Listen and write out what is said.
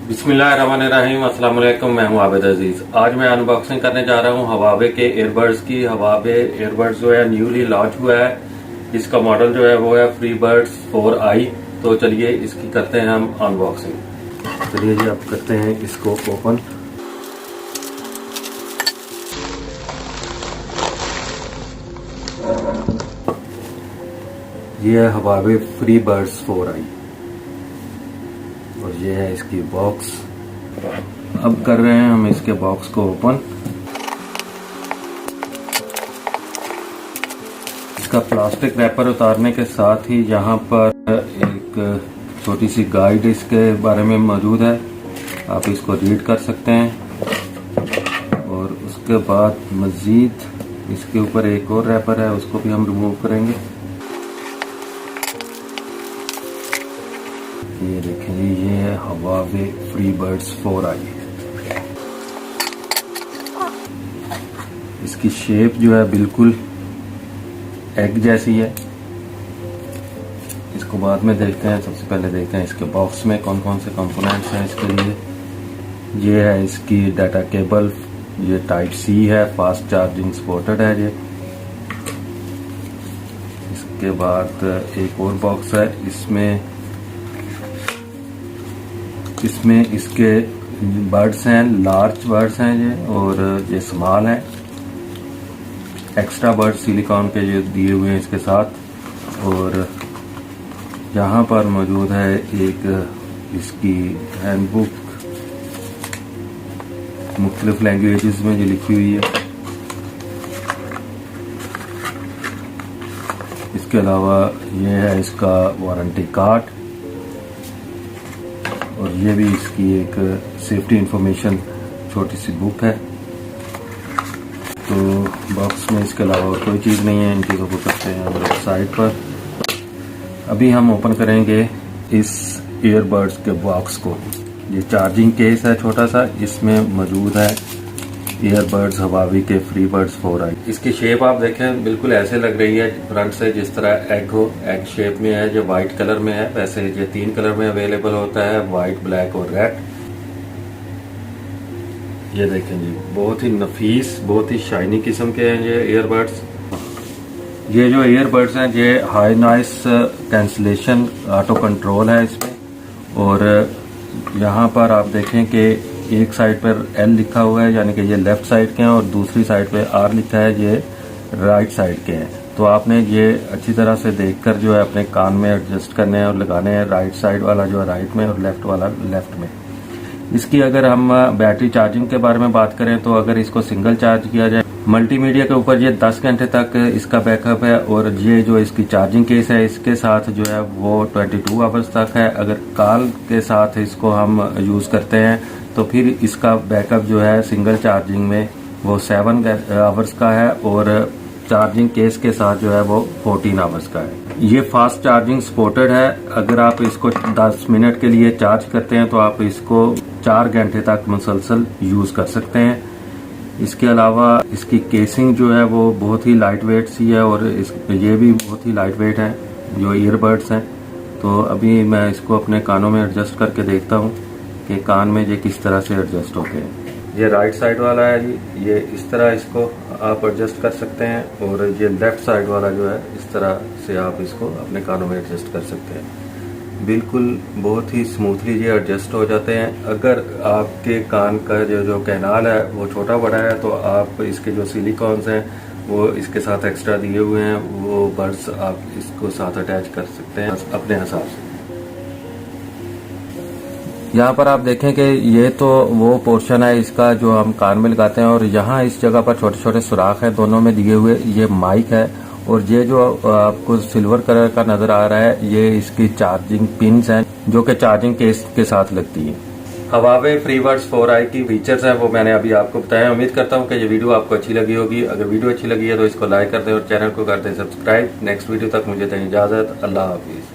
बिस्मिल्लाहिर्रहमानिर्रहीम, अस्सलाम वालेकुम। मैं हूं आबिद अजीज। आज मैं अनबॉक्सिंग करने जा रहा हूं हवावे के ईयरबड्स की। हवावे ईयरबड्स जो है न्यूली लॉन्च हुआ है। इसका मॉडल जो है वो है फ्रीबर्ड्स 4i। तो चलिए इसकी करते हैं हम अनबॉक्सिंग। चलिए जी, अब करते हैं इसको ओपन। ये है हवावे फ्रीबर्ड्स 4i और ये है इसकी बॉक्स। अब कर रहे हैं हम इसके बॉक्स को ओपन। इसका प्लास्टिक रैपर उतारने के साथ ही यहाँ पर एक छोटी सी गाइड इसके बारे में मौजूद है, आप इसको रीड कर सकते हैं। और उसके बाद मजीद इसके ऊपर एक और रैपर है, उसको भी हम रिमूव करेंगे। ये देखें जी, ये है हवावे फ्रीबर्ड्स 4i। इसकी शेप जो है बिल्कुल एग जैसी है। इसको बाद में देखते हैं, सबसे पहले देखते हैं इसके बॉक्स में कौन कौन से कंपोनेंट्स हैं इसके लिए। ये है इसकी डाटा केबल, ये टाइप सी है, फास्ट चार्जिंग सपोर्टेड है ये। इसके बाद एक और बॉक्स है, इसमें इसके बर्ड्स हैं, लार्ज बर्ड्स हैं ये, और ये स्मॉल हैं। एक्स्ट्रा बर्ड सिलिकॉन के ये दिए हुए हैं इसके साथ। और यहाँ पर मौजूद है एक इसकी हैंडबुक, मुख्तलिफ लैंग्वेजेस में जो लिखी हुई है। इसके अलावा ये है इसका वारंटी कार्ड, और ये भी इसकी एक सेफ्टी इंफॉर्मेशन छोटी सी बुक है। तो बॉक्स में इसके अलावा और कोई चीज़ नहीं है। इन चीज़ों को करते हैं हम साइड पर। अभी हम ओपन करेंगे इस ईयरबड्स के बॉक्स को। ये चार्जिंग केस है छोटा सा, इसमें मौजूद है ईयरबड्स हवावे के फ्रीबर्ड्स 4i। इसकी शेप आप देखें बिल्कुल ऐसे लग रही है फ्रंट से जिस तरह एग हो, एग शेप में है। जो व्हाइट कलर में है, वैसे ये 3 कलर में अवेलेबल होता है, व्हाइट, ब्लैक और रेड। ये देखें जी, बहुत ही नफीस, बहुत ही शाइनी किस्म के हैं ये ईयरबड्स। ये जो ईयरबड्स हैं ये high noise cancellation auto control है इसमें। और यहाँ पर आप देखें कि एक साइड पर एल लिखा हुआ है, यानी कि ये लेफ्ट साइड के हैं, और दूसरी साइड पे आर लिखा है, ये राइट साइड के हैं। तो आपने ये अच्छी तरह से देखकर जो है अपने कान में एडजस्ट करने हैं और लगाने हैं। राइट साइड वाला जो है राइट में और लेफ्ट वाला लेफ्ट में। इसकी अगर हम बैटरी चार्जिंग के बारे में बात करें तो अगर इसको सिंगल चार्ज किया जाए मल्टीमीडिया के ऊपर, ये 10 घंटे तक इसका बैकअप है। और ये जो इसकी चार्जिंग केस है इसके साथ जो है वो 22 आवर्स तक है। अगर कॉल के साथ इसको हम यूज़ करते हैं तो फिर इसका बैकअप जो है सिंगल चार्जिंग में वो 7 आवर्स का है, और चार्जिंग केस के साथ जो है वो 14 आवर्स का है। ये फास्ट चार्जिंग सपोर्टेड है। अगर आप इसको 10 मिनट के लिए चार्ज करते हैं तो आप इसको 4 घंटे तक मुसलसल यूज़ कर सकते हैं। इसके अलावा इसकी केसिंग जो है वो बहुत ही लाइट वेट सी है, और ये भी बहुत ही लाइट वेट है जो ईयरबड्स हैं। तो अभी मैं इसको अपने कानों में एडजस्ट करके देखता हूँ कि कान में ये किस तरह से एडजस्ट होते हैं। ये राइट साइड वाला है जी, ये इस तरह इसको आप एडजस्ट कर सकते हैं, और ये लेफ्ट साइड वाला जो है इस तरह से आप इसको अपने कानों में एडजस्ट कर सकते हैं। बिल्कुल बहुत ही स्मूथली ये एडजस्ट हो जाते हैं। अगर आपके कान का जो कैनाल है वो छोटा बड़ा है तो आप इसके जो सिलिकॉन्स हैं वो इसके साथ एक्स्ट्रा दिए हुए हैं, वो बर्ड्स आप इसको साथ अटैच कर सकते हैं अपने हिसाब से। यहाँ पर आप देखें कि ये तो वो पोर्शन है इसका जो हम कान में लगाते हैं, और यहाँ इस जगह पर छोटे छोटे सुराख हैं दोनों में दिए हुए। ये माइक है, और ये जो आपको सिल्वर कलर का नजर आ रहा है ये इसकी चार्जिंग पिन्स हैं जो कि चार्जिंग केस के साथ लगती हैं। हवावे फ्रीबर्ड्स 4i की फीचर्स हैं वो मैंने अभी आपको बताया। उम्मीद करता हूँ कि ये वीडियो आपको अच्छी लगी होगी। अगर वीडियो अच्छी लगी है तो इसको लाइक कर दें और चैनल को कर दें सब्सक्राइब। नेक्स्ट वीडियो तक मुझे दें इजाजत। अल्लाह हाफिज।